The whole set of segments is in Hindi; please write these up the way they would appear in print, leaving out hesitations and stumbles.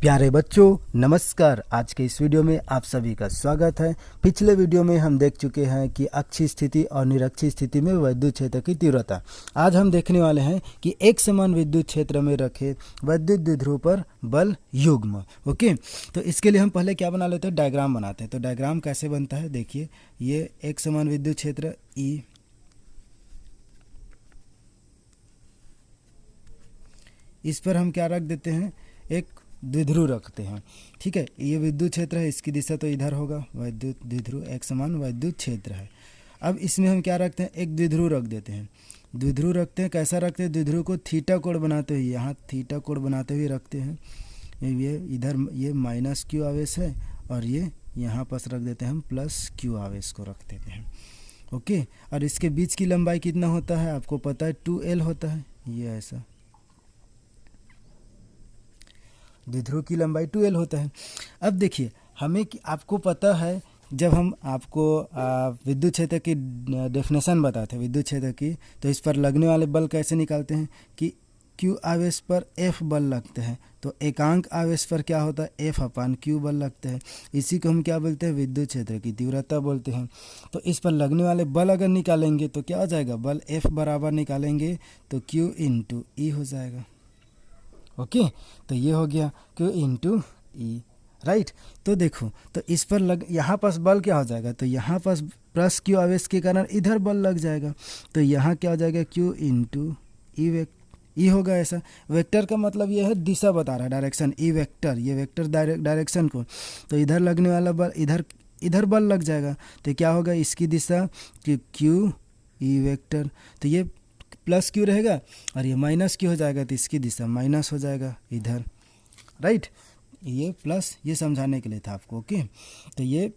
प्यारे बच्चों नमस्कार। आज के इस वीडियो में आप सभी का स्वागत है। पिछले वीडियो में हम देख चुके हैं कि अक्षीय स्थिति और निरक्षीय स्थिति में विद्युत क्षेत्र की तीव्रता। आज हम देखने वाले हैं कि एक समान विद्युत क्षेत्र में रखे विद्युत द्विध्रुव पर बल युग्म। ओके, तो इसके लिए हम पहले क्या बना लेते हैं, डायग्राम बनाते हैं। तो डायग्राम कैसे बनता है, देखिए ये एक समान विद्युत क्षेत्र ई, इस पर हम क्या रख देते हैं, एक द्विध्रुव रखते हैं। ठीक है, ये विद्युत क्षेत्र है, इसकी दिशा तो इधर होगा, विद्युत द्विध्रुव एक समान विद्युत क्षेत्र है। अब इसमें हम क्या रखते हैं, एक द्विध्रुव रख देते हैं। द्विध्रुव रखते हैं, कैसा रखते हैं, द्विध्रुव को थीटा कोण बनाते हुए, यहाँ थीटा कोण बनाते हुए रखते हैं। ये इधर ये माइनस क्यू आवेश है और ये यहाँ पास रख देते हैं हम प्लस क्यू आवेश को रख देते हैं। ओके, और इसके बीच की लंबाई कितना होता है आपको पता है, 2L होता है। ये ऐसा द्विध्रुव की लंबाई 2L होता है। अब देखिए हमें आपको पता है, जब हम आपको विद्युत क्षेत्र की डेफिनेशन बताते हैं विद्युत क्षेत्र की, तो इस पर लगने वाले बल कैसे निकालते हैं कि Q आवेश पर F बल लगते हैं, तो एकांक आवेश पर क्या होता है, F/Q बल लगते हैं। इसी को हम क्या बोलते हैं, विद्युत क्षेत्र की तीव्रता बोलते हैं। तो इस पर लगने वाले बल अगर निकालेंगे तो क्या हो जाएगा, बल F बराबर निकालेंगे तो Q × E हो जाएगा। ओके, तो ये हो गया Q × E, राइट। तो देखो, तो इस पर यहाँ पास बल क्या हो जाएगा, तो यहाँ पास प्लस Q आवेश के कारण इधर बल लग जाएगा, तो यहाँ क्या हो जाएगा, Q × E ई होगा। ऐसा वेक्टर का मतलब ये है दिशा बता रहा है, डायरेक्शन। ई वेक्टर, ये वेक्टर डायरेक्शन को, तो इधर लगने वाला बल इधर बल लग जाएगा, तो क्या होगा, इसकी दिशा कि Q E वेक्टर, तो ये प्लस क्यू रहेगा और ये माइनस क्यू हो जाएगा, तो इसकी दिशा माइनस हो जाएगा इधर, राइट। ये प्लस, ये समझाने के लिए था आपको। ओके, तो ये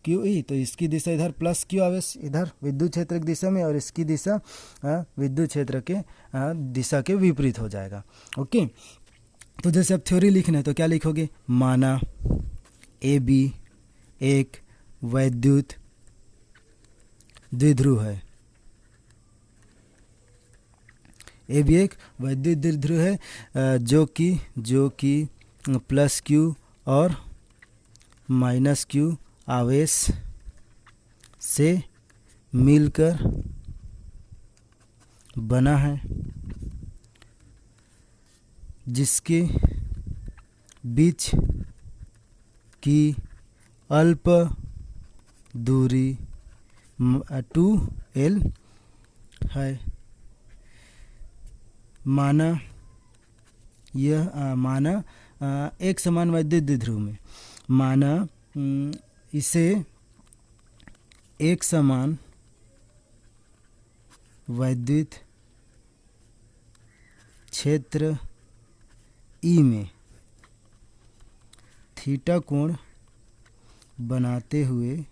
क्यू ई, तो इसकी दिशा इधर प्लस क्यू आवेश इधर विद्युत क्षेत्र की दिशा में, और इसकी दिशा विद्युत क्षेत्र के दिशा के विपरीत हो जाएगा। ओके, तो जैसे अब थ्योरी लिखना है तो क्या लिखोगे, माना AB एक विद्युत द्विध्रुव है, ए भी एक विद्युत द्विध्रुव है जो कि प्लस क्यू और माइनस क्यू आवेश से मिलकर बना है, जिसके बीच की अल्प दूरी 2L है। माना एक समान विद्युत द्विध्रुव में, माना इसे एक समान विद्युत क्षेत्र ई में थीटा कोण बनाते हुए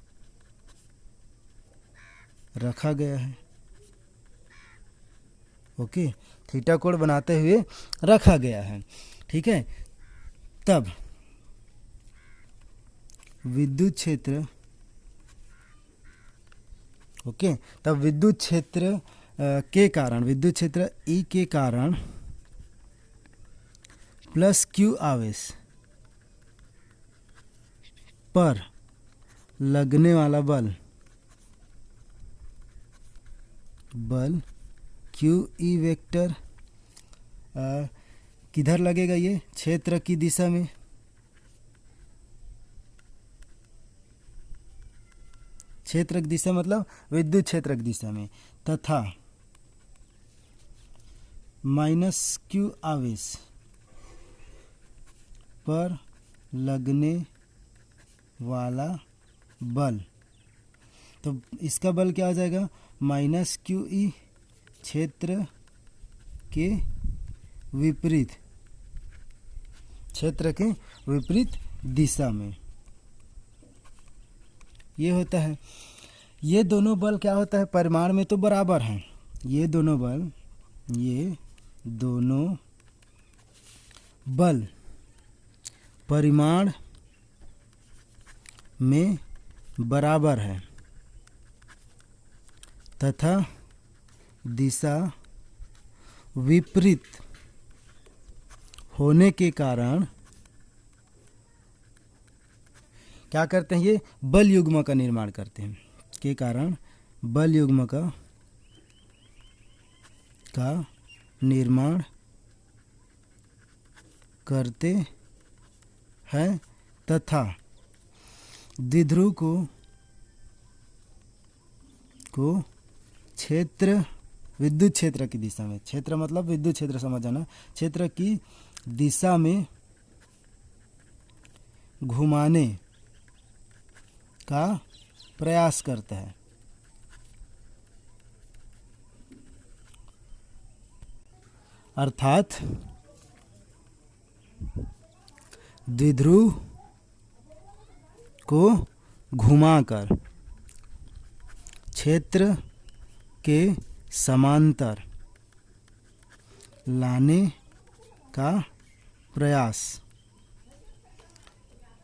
रखा गया है। ओके, थीटा कोण बनाते हुए रखा गया है। ठीक है, तब विद्युत क्षेत्र, ओके, तब विद्युत क्षेत्र के कारण, विद्युत क्षेत्र ई के कारण प्लस क्यू आवेश पर लगने वाला बल क्यू ई वेक्टर किधर लगेगा, ये क्षेत्र की दिशा में, क्षेत्र की दिशा मतलब विद्युत क्षेत्र की दिशा में, तथा माइनस क्यू आवेश पर लगने वाला बल, तो इसका बल क्या हो जाएगा, माइनस क्यू ई क्षेत्र के विपरीत, क्षेत्र के विपरीत दिशा में ये होता है। ये दोनों बल क्या होता है, परिमाण में तो बराबर हैं, ये दोनों बल परिमाण में बराबर है तथा दिशा विपरीत होने के कारण क्या करते हैं, ये बल युग्म का निर्माण करते हैं, के कारण बल युग्म का निर्माण करते हैं तथा द्विध्रुव को क्षेत्र, विद्युत क्षेत्र की दिशा में, क्षेत्र मतलब विद्युत क्षेत्र समझ जाना, क्षेत्र की दिशा में घुमाने का प्रयास करता है। अर्थात द्विध्रुव को घुमाकर क्षेत्र के समांतर लाने का प्रयास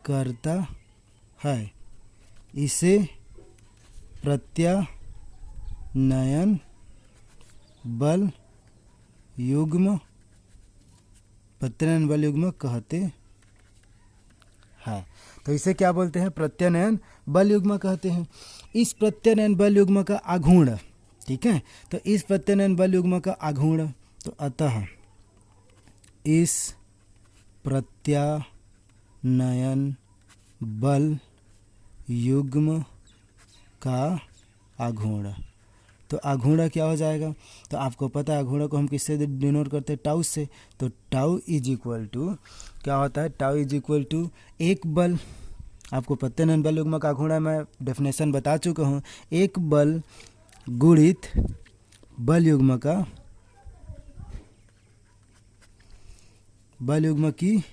करता है। इसे प्रत्यानयन बल युग्म कहते हैं। तो इसे क्या बोलते हैं, प्रत्यानयन बल युग्म कहते हैं। इस प्रत्यानयन बल युग्म का आघूर्ण, ठीक है, तो इस प्रत्यानयन बल युग्म का आघूर्ण, तो अतः इस प्रत्यानयन बल युग्म का आघूर्ण, तो आघूर्ण क्या हो जाएगा, तो आपको पता है आघूर्ण को हम किससे डिनोट करते हैं, टाउ से। तो टाउ इज इक्वल टू क्या होता है, टाउ इज इक्वल टू एक बल, आपको प्रत्यानयन बल युग्म का आघूर्ण मैं डेफिनेशन बता चुका हूँ, एक बल गुणित बल युग्म की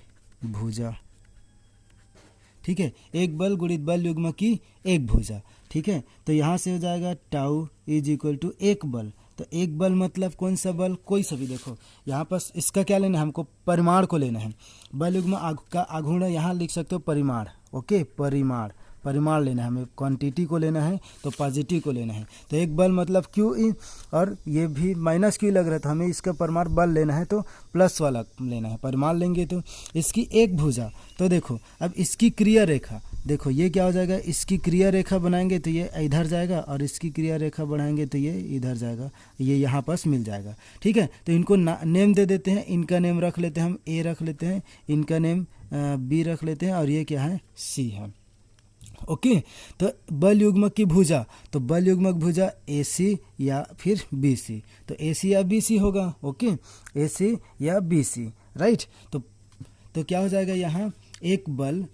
भुजा, ठीक है, एक बल गुणित बल युग्म की एक भुजा, ठीक है। तो यहाँ से हो जाएगा टाउ इज इक्वल टू एक बल, तो एक बल मतलब कौन सा बल, कोई सा भी, देखो यहाँ पर इसका क्या लेना है, हमको परिमाण को लेना है, बल युग्म का आघूर्ण यहाँ लिख सकते हो परिमाण, ओके, परिमाण लेना है हमें, क्वांटिटी को लेना है, तो पॉजिटिव को लेना है। तो एक बल मतलब क्यू ई, और ये भी माइनस क्यू लग रहा था, हमें इसका परिमाण बल लेना है तो प्लस वाला लेना है, परिमाण लेंगे तो इसकी एक भुजा। तो देखो अब इसकी क्रिया रेखा, देखो ये क्या हो जाएगा, इसकी क्रिया रेखा बनाएंगे तो ये इधर जाएगा, और इसकी क्रिया रेखा बढ़ाएंगे तो ये इधर जाएगा, ये यहाँ पास मिल जाएगा, ठीक है। तो इनको नेम दे देते हैं, इनका नेम रख लेते हैं हम, ए रख लेते हैं, इनका नेम बी रख लेते हैं, और ये क्या है, सी है, ओके। तो बल युग्मक की भुजा, तो बल युग्मक भुजा ए सी या फिर बी सी, तो ए सी या बी सी होगा, ओके, ए सी या बी सी, राइट। तो क्या हो जाएगा यहाँ, एक बल,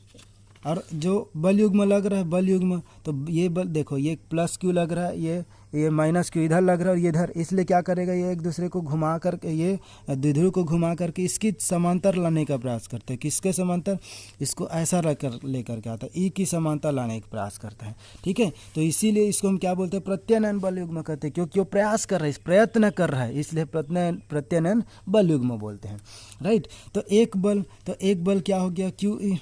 और जो बल युग्म लग रहा है बल युग्म, तो ये बल देखो, ये प्लस क्यू लग रहा है, ये माइनस क्यू इधर लग रहा है, और ये इधर, इसलिए क्या करेगा, ये एक दूसरे को घुमा करके, ये द्विध्रुव को घुमा करके इसकी समांतर लाने का प्रयास करते हैं। किसके समांतर, इसको ऐसा लेकर के आता है, ई की समांतर लाने का प्रयास करता है, ठीक है। तो इसीलिए इसको हम क्या बोलते हैं, प्रत्यानयन बल युग्म कहते हैं, क्योंकि वो प्रयास कर रहा है, प्रयत्न कर रहा है, इसलिए प्रत्यानयन बल युग्म बोलते हैं, राइट। तो एक बल क्या हो गया, क्यू ई,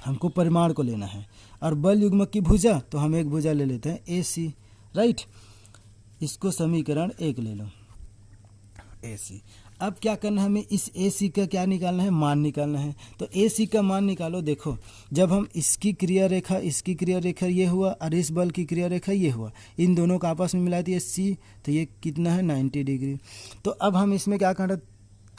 हमको परिमाण को लेना है, और बल युग्मक की भुजा, तो हम एक भुजा ले लेते हैं ए सी, राइट। इसको समीकरण एक ले लो, ए सी। अब क्या करना है, हमें इस ए सी का क्या निकालना है, मान निकालना है। तो ए सी का मान निकालो, देखो जब हम इसकी क्रिया रेखा ये हुआ, और इस बल की क्रिया रेखा ये हुआ, इन दोनों का आपस में मिला दिया सी, तो ये कितना है, 90 डिग्री। तो अब हम इसमें क्या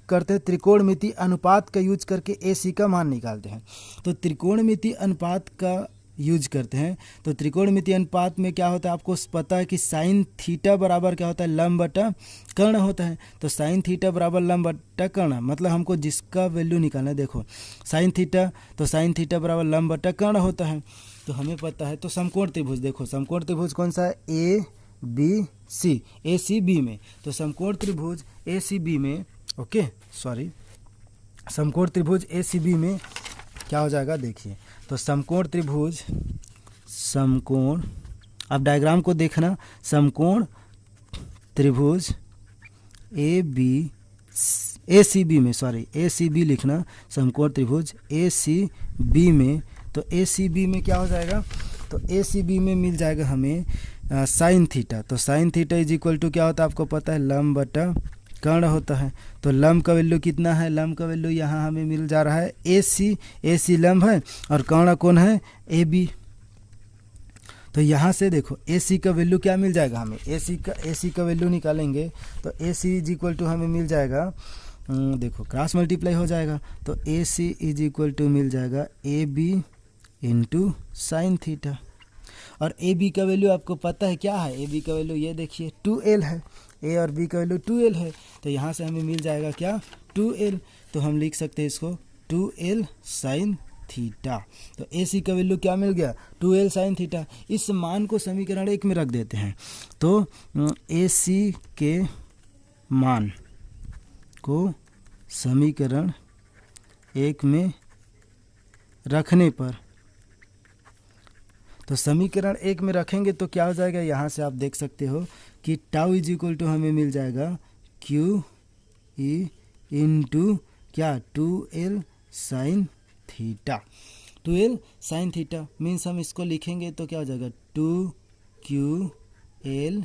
करते हैं, त्रिकोणमिति अनुपात का यूज करके ए सी का मान निकालते हैं। तो त्रिकोणमिति अनुपात का यूज करते हैं, तो त्रिकोणमिति अनुपात में क्या होता है, आपको पता है कि साइन थीटा बराबर क्या होता है, लंब बटा कर्ण होता है। तो साइन थीटा बराबर लंब बटा कर्ण, मतलब हमको जिसका वैल्यू निकालना है, देखो साइन थीटा, तो साइन थीटा बराबर लंब बटा कर्ण होता है, तो हमें पता है। तो समकोण त्रिभुज, देखो समकोण त्रिभुज कौन सा है, A B C, A C B में, तो समकोण त्रिभुज ए सी बी में, ओके सॉरी, समकोण त्रिभुज ए सी बी में क्या हो जाएगा, देखिए। तो समकोण त्रिभुज, अब डायग्राम को देखना, समकोण त्रिभुज ए सी बी में, सॉरी ए सी बी लिखना, समकोण त्रिभुज ए सी बी में, तो ए सी बी में क्या हो जाएगा, तो ए सी बी में मिल जाएगा हमें साइन थीटा। तो sine theta is equal to क्या होता है, आपको पता है, लंब बटा कर्ण होता है। तो लंब का वैल्यू कितना है, लंब का वैल्यू यहाँ हमें मिल जा रहा है ए सी लंब है और कर्ण कौन है, ए बी। तो यहाँ से देखो ए सी का वैल्यू क्या मिल जाएगा हमें, ए सी का वैल्यू निकालेंगे तो A C is equal to हमें मिल जाएगा, देखो क्रॉस मल्टीप्लाई हो जाएगा तो A C is equal to मिल जाएगा A B into sine theta. और ए बी का वैल्यू आपको पता है क्या है, ए बी का वैल्यू ये देखिए 2l है, ए और बी का वैल्यू 2l है। तो यहाँ से हमें मिल जाएगा क्या, 2l। तो हम लिख सकते हैं इसको 2l साइन थीटा। तो ए सी का वैल्यू क्या मिल गया, 2l साइन थीटा। इस मान को समीकरण 1 में रख देते हैं। तो ए सी के मान को समीकरण 1 में रखने पर, तो समीकरण 1 में रखेंगे तो क्या हो जाएगा, यहाँ से आप देख सकते हो कि टाउ इज इक्वल टू हमें मिल जाएगा क्यू ई इंटू क्या 2l sine theta. 2l sine theta means हम इसको लिखेंगे तो क्या हो जाएगा 2ql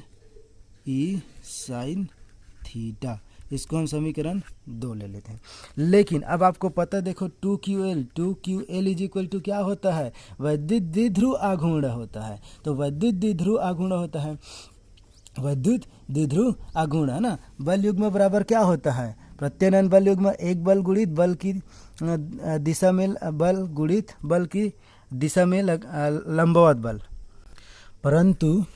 ई साइन थीटा। इसको हम समीकरण 2 ले लेते हैं। लेकिन अब आपको पता देखो 2ql इज इक्वल टू क्या होता है, वैद्युत द्विध्रुव आघूर्ण होता है। तो वैद्युत द्विध्रुव आघूर्ण होता है, वैद्युत द्विध्रुव आघूर्ण है ना। बल युग्म बराबर क्या होता है, प्रत्यानयन बल युग्म एक बल गुणित बल की दिशा में बल गुणित बल की दिशा में लंबवत बल। परंतु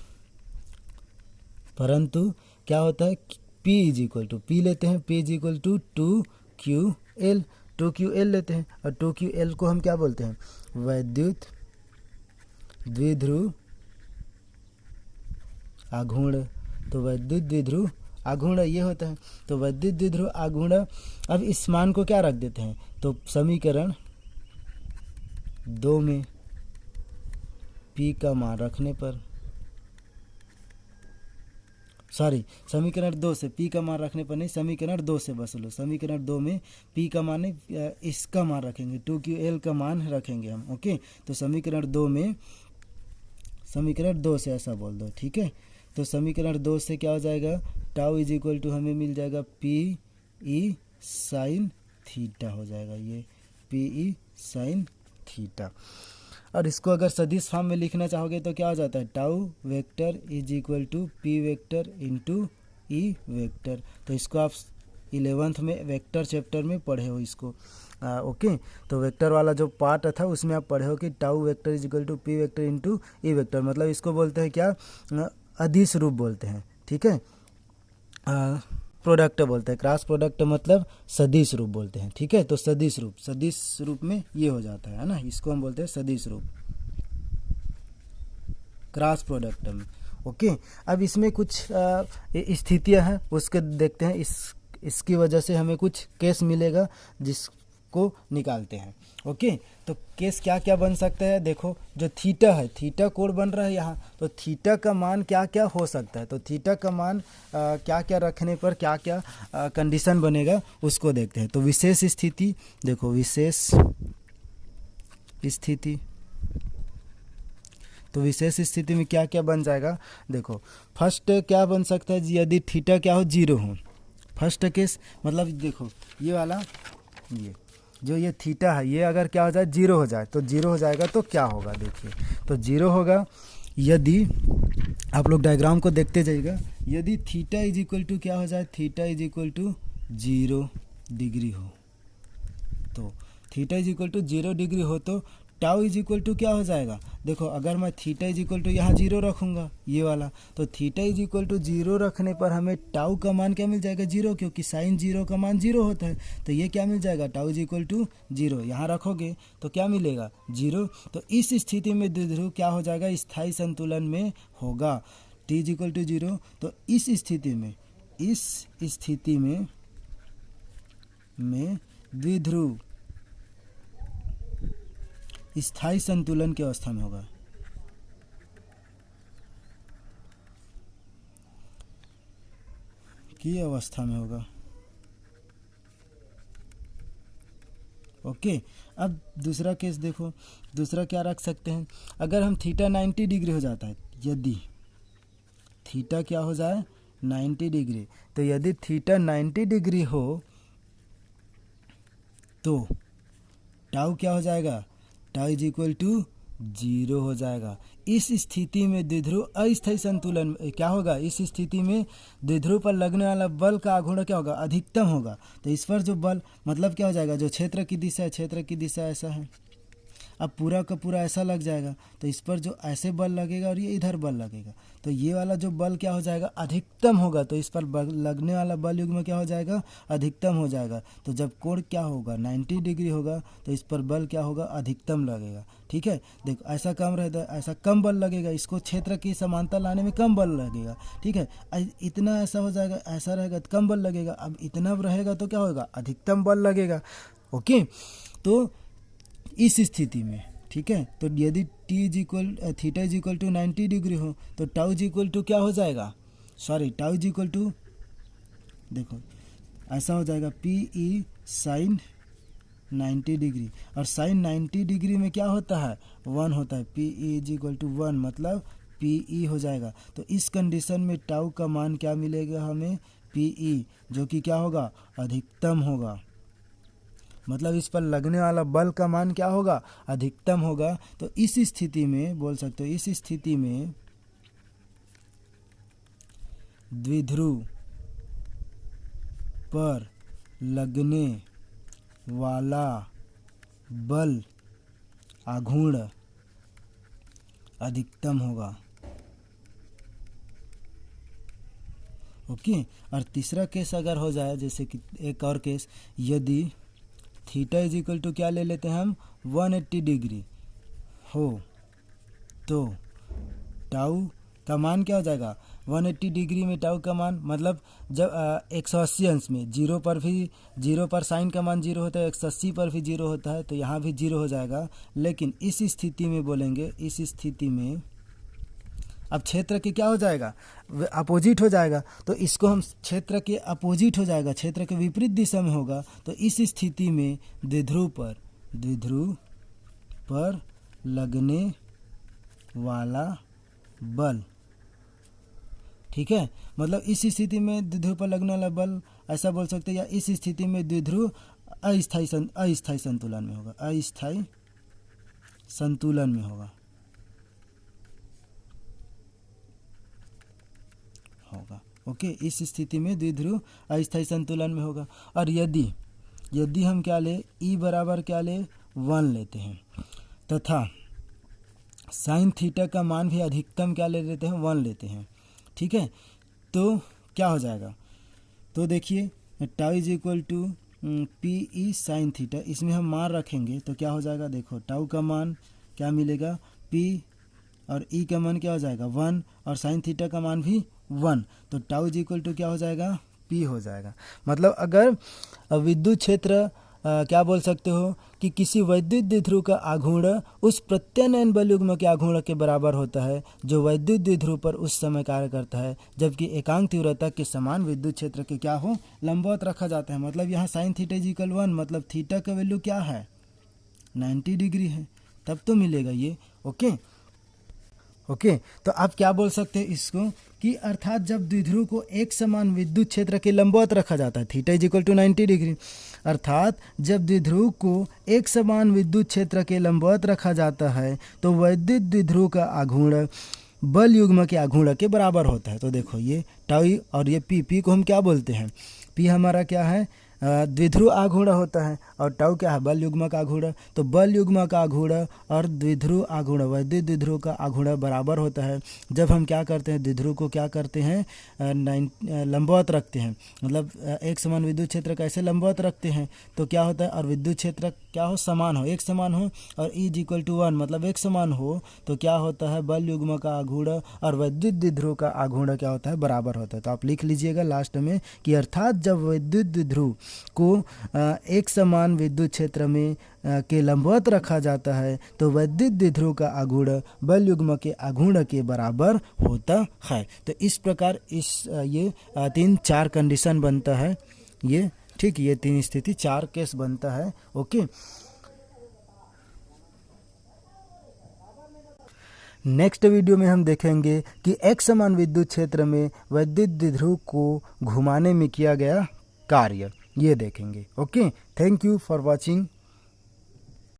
क्या होता है, P is equal to P लेते हैं, P is equal to 2ql लेते हैं। और 2ql को हम क्या बोलते हैं, वैद्युत द्विध्रुव आघूर्ण। तो वैद्युत द्विध्रुव आघूर्ण ये होता है। तो वैद्युत द्विध्रुव आघूर्ण, अब इस मान को क्या रख देते हैं, तो समीकरण 2 में P का मान रखने पर, समीकरण 2 से P का मान रखने पर नहीं, समीकरण 2 से बस लो। समीकरण 2 में P का मान नहीं, इसका मान रखेंगे, 2ql का मान रखेंगे हम। ओके, तो समीकरण 2 में, समीकरण 2 से ऐसा बोल दो, ठीक है। तो समीकरण 2 से क्या हो जाएगा, टाउ इज इक्वल टू हमें मिल जाएगा पी ई साइन थीटा हो जाएगा, ये पी ई साइन थीटा। और इसको अगर सदिश फॉर्म में लिखना चाहोगे तो क्या हो जाता है, tau vector is equal to P vector into E vector. तो इसको आप 11th में वेक्टर चैप्टर में पढ़े हो इसको। ओके, तो वेक्टर वाला जो पार्ट था उसमें आप पढ़े हो कि tau vector is equal to P vector into E vector, मतलब इसको बोलते हैं क्या, अदिश रूप बोलते हैं, ठीक है। प्रोडक्ट बोलते हैं, क्रॉस प्रोडक्ट मतलब सदिश रूप बोलते हैं, ठीक है। तो सदिश रूप में ये हो जाता है ना, इसको हम बोलते हैं सदिश रूप क्रॉस प्रोडक्ट में। ओके, अब इसमें कुछ स्थितियां हैं उसके देखते हैं, इसकी वजह से हमें कुछ केस मिलेगा जिसको निकालते हैं। ओके, तो केस क्या क्या बन सकता है, देखो जो थीटा है, थीटा कोण बन रहा है यहाँ, तो थीटा का मान क्या क्या हो सकता है, तो थीटा का मान क्या क्या रखने पर क्या क्या कंडीशन बनेगा उसको देखते हैं। तो विशेष स्थिति, देखो विशेष स्थिति, तो विशेष स्थिति में क्या क्या बन जाएगा, देखो फर्स्ट क्या बन सकता है, यदि थीटा क्या हो, 0 हो। फर्स्ट केस मतलब देखो ये वाला, ये जो ये थीटा है ये अगर क्या हो जाए, 0 हो जाए, तो 0 हो जाएगा तो क्या होगा, देखिए तो 0 होगा यदि आप लोग डायग्राम को देखते जाइएगा, यदि थीटा इज इक्वल टू क्या हो जाए, theta is equal to 0 degree हो, तो theta is equal to 0 degree हो तो टाउ इज इक्वल टू क्या हो जाएगा, देखो अगर मैं थीटा इज इक्वल टू यहाँ 0 रखूँगा ये वाला, तो थीटा इज इक्वल टू 0 रखने पर हमें टाउ का मान क्या मिल जाएगा, 0, क्योंकि साइन 0 का मान 0 होता है। तो ये क्या मिल जाएगा, टाउ इज इक्वल टू 0, यहाँ रखोगे तो क्या मिलेगा, 0। तो इस स्थिति में द्विध्रुव क्या हो जाएगा, स्थायी संतुलन में होगा, टी इज इक्वल टू 0। तो इस स्थिति में द्विध्रुव स्थायी संतुलन की अवस्था में होगा। की अवस्था में होगा। ओके, अब दूसरा केस देखो, दूसरा क्या रख सकते हैं, अगर हम थीटा 90 डिग्री हो जाता है, यदि थीटा क्या हो जाए 90 डिग्री। तो यदि थीटा 90 डिग्री हो तो टाउ क्या हो जाएगा, टाउ इज इक्वल टू 0 हो जाएगा। इस स्थिति में द्विध्रुव अस्थायी संतुलन क्या होगा, इस स्थिति में द्विध्रुव पर लगने वाला बल का आघूर्ण क्या होगा, अधिकतम होगा। तो इस पर जो बल मतलब क्या हो जाएगा, जो क्षेत्र की दिशा है, क्षेत्र की दिशा ऐसा है, अब पूरा का पूरा ऐसा लग जाएगा, तो इस पर जो ऐसे बल लगेगा और ये इधर बल लगेगा, तो ये वाला जो बल क्या हो जाएगा, अधिकतम होगा। तो इस पर लगने वाला बल युग्म क्या हो जाएगा, अधिकतम हो जाएगा। तो जब कोण क्या होगा 90 डिग्री होगा तो इस पर बल क्या होगा, अधिकतम लगेगा। ठीक है, देखो ऐसा कम रहता है, ऐसा कम बल लगेगा, इसको क्षेत्र की समानता लाने में कम बल लगेगा। ठीक है, इतना ऐसा हो जाएगा, ऐसा रहेगा तो कम बल लगेगा, अब इतना रहेगा तो क्या होगा, अधिकतम बल लगेगा। ओके, तो इस स्थिति में, ठीक है, तो यदि theta is equal to 90 degree हो तो टाउ इज इक्वल टू क्या हो जाएगा, टाउ इज इक्वल टू, देखो ऐसा हो जाएगा पी ई साइन 90 डिग्री, और साइन 90 डिग्री में क्या होता है, 1 होता है, p E is equal to 1 मतलब पी ई हो जाएगा। तो इस कंडीशन में टाउ का मान क्या मिलेगा हमें, पी ई, जो कि क्या होगा, अधिकतम होगा। मतलब इस पर लगने वाला बल का मान क्या होगा, अधिकतम होगा। तो इस स्थिति में बोल सकते हो, इस स्थिति में द्विध्रुव पर लगने वाला बल आघूर्ण अधिकतम होगा। ओके, और तीसरा केस अगर हो जाए, जैसे कि एक और केस, यदि थीटा इज इक्वल टू क्या ले लेते हैं हम, 180 डिग्री हो तो टाउ का मान क्या हो जाएगा, 180 डिग्री में टाउ का मान मतलब जब 180 अंश में, जीरो पर साइन का मान 0 होता है, 180 पर भी 0 होता है, तो यहाँ भी 0 हो जाएगा। लेकिन इस स्थिति में बोलेंगे, इस स्थिति में अब क्षेत्र के क्या हो जाएगा, अपोजिट हो जाएगा। तो इसको हम क्षेत्र के अपोजिट हो जाएगा, क्षेत्र के विपरीत दिशा में होगा। तो इस स्थिति में द्विध्रुव पर लगने वाला बल, ठीक है, मतलब इस स्थिति में द्विध्रुव पर लगने वाला बल ऐसा बोल सकते हैं, या इस स्थिति में द्विध्रुव अस्थायी संतुलन में होगा, अस्थायी संतुलन में होगा। ओके, इस स्थिति में द्विध्रुव अस्थायी संतुलन में होगा। और यदि हम क्या ले, ई बराबर क्या ले, 1 लेते हैं, तथा साइन थीटा का मान भी अधिकतम क्या ले लेते हैं, 1 लेते हैं। ठीक है, तो क्या हो जाएगा, तो देखिए tau is equal to p E sine theta, इसमें हम मान रखेंगे तो क्या हो जाएगा, देखो टाउ का मान क्या मिलेगा, पी, और ई का मान क्या हो जाएगा 1, और साइन थीटा का मान भी 1, तो टाउ इज इक्वल टू क्या हो जाएगा, पी हो जाएगा। मतलब अगर विद्युत क्षेत्र क्या बोल सकते हो कि किसी वैद्युत द्विध्रुव का आघूर्ण उस प्रत्यानयन बल युग्म के आघूर्ण के बराबर होता है जो वैद्युत द्विध्रुव पर उस समय कार्य करता है, जबकि एकांक तीव्रता के समान विद्युत क्षेत्र के क्या हो, लंबवत रखा जाता है। मतलब यहाँ साइन थीटा इज इक्वल 1, मतलब थीटा का वैल्यू क्या है, 90 डिग्री है, तब तो मिलेगा ये। ओके, तो आप क्या बोल सकते हैं इसको कि अर्थात जब द्विध्रुव को एक समान विद्युत क्षेत्र के लंबवत रखा जाता है, theta is equal to 90 degree, अर्थात जब द्विध्रुव को एक समान विद्युत क्षेत्र के लंबवत रखा जाता है तो वैद्युत द्विध्रुव का आघूर्ण बल युग्म के आघूर्ण के बराबर होता है। तो देखो ये टाउ और ये पी को हम क्या बोलते हैं, पी हमारा क्या है, द्विध्रुव आघूर्ण होता है, और टाउ क्या है, बल युग्म का आघूर्ण। तो बल युग्म का आघूर्ण और द्विध्रुव आघूर्ण, वैद्युत द्विध्रुव का आघूर्ण बराबर होता है जब हम क्या करते हैं, द्विध्रुव को क्या करते हैं, लंबवत रखते हैं। मतलब एक समान विद्युत क्षेत्र कैसे लंबवत रखते हैं, तो क्या होता है, और विद्युत क्षेत्र क्या हो, समान हो, एक समान हो, और ई इज इक्वल टू 1 मतलब एक समान हो, तो क्या होता है, बल युग्म का आघूर्ण और वैद्युत द्विध्रुव का आघूर्ण क्या होता है, बराबर होता है। तो आप लिख लीजिएगा लास्ट में कि अर्थात जब वैद्युत द्विध्रुव को एक समान विद्युत क्षेत्र में के लंबवत रखा जाता है तो वैद्युत द्विध्रुव का आघूर्ण बल युग्म के आघूर्ण के बराबर होता है। तो इस प्रकार ये 3-4 कंडीशन बनता है ये, ठीक, ये 3 स्थिति 4 केस बनता है। ओके, नेक्स्ट वीडियो में हम देखेंगे कि एक समान विद्युत क्षेत्र में वैद्युत द्विध्रुव को घुमाने में किया गया कार्य, ये देखेंगे। Okay, thank you for watching.